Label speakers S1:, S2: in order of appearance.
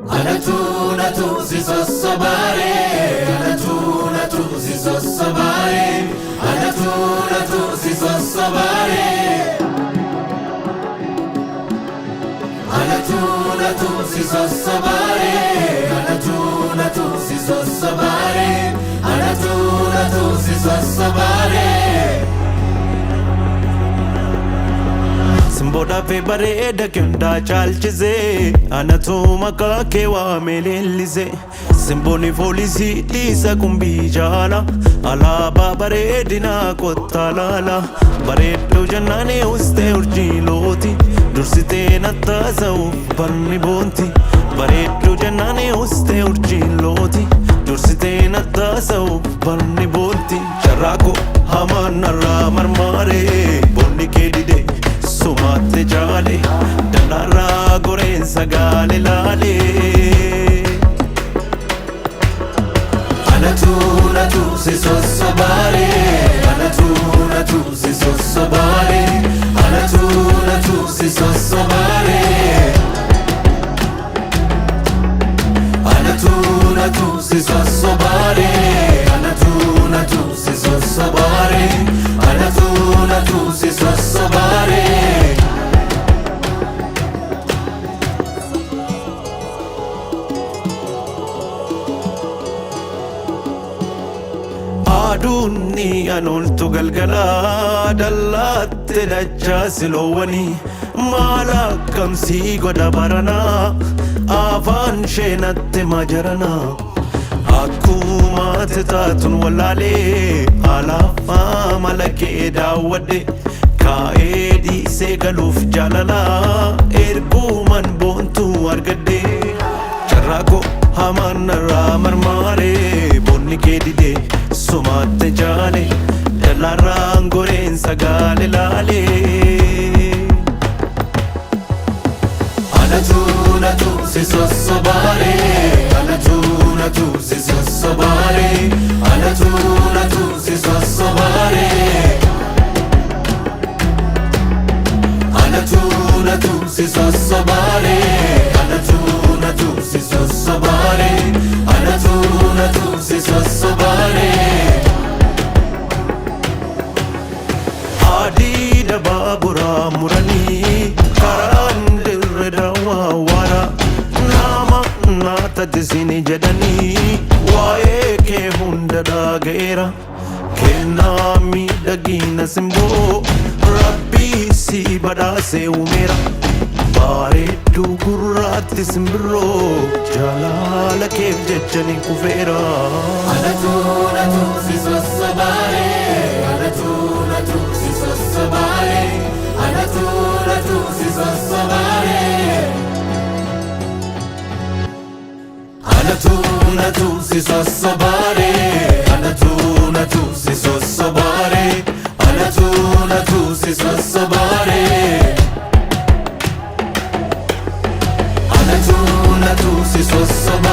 S1: Anatu si sosobare, Anatu si sosobare, Anatu si sosobare, Anatu si sosobare, Anatu si sosobare, Anatu si sosobare. Simboda fe bareeda kunda chalchise Anatu maqaa kee waamee leellise Simboonni foolisii dhiisa kumbii jaala Alaabaa bareedinaa kottaa laala Bareedduu jannaanii ustee urjiilooti Dursitee nattaasa'uuf barni boonti Bareedduu jannaanii ustee urjiilooti Dursitee nattaasa'uuf barni boonti Carraaqoo hamaan narraa marmaaree Bonni kee didee Sumatte jaale Dalarraa goreensa gaale laale Anatu si sosobare Anatu si sosobare Anatu si sosobare Anatu si sosobare Anatu si sosobare Anatu si sosobare Aduunni anoltu galgala dallaatti dachaa siloowwanii maal akkamsii godha baranaa afaan sheenatti majaranaa akkuma taatun wallaalee alaafaa malakee daawwadhe kaa'ee dhiisee galuuf jaalalaa erguuman boontuu argadhe carraaqoo hamaan narraa marmaaree bonni kee didee Sumatte jaale Dalarraan goreensa gaale laale Anatu si sosobare Anatu si sosobare Anatu si sosobare Anatu si sosobare Anatu si sosobare Anatu si sosobare Adida babura muranii karaan dirre daawwaara nama naatadisini jedhanii waa'ee kee hunda dhagayeera kennaa miidhagina simboo rabbii si badhaasee uumeera bareedduu gurraatti simbirroo jaalala keef jechanii kufeera Anatu si sosobare Anatu si sosobare Anatu si sosobare Anatu si sosobare Anatu si sosobare Anatu si sosobare Anatu si sosobare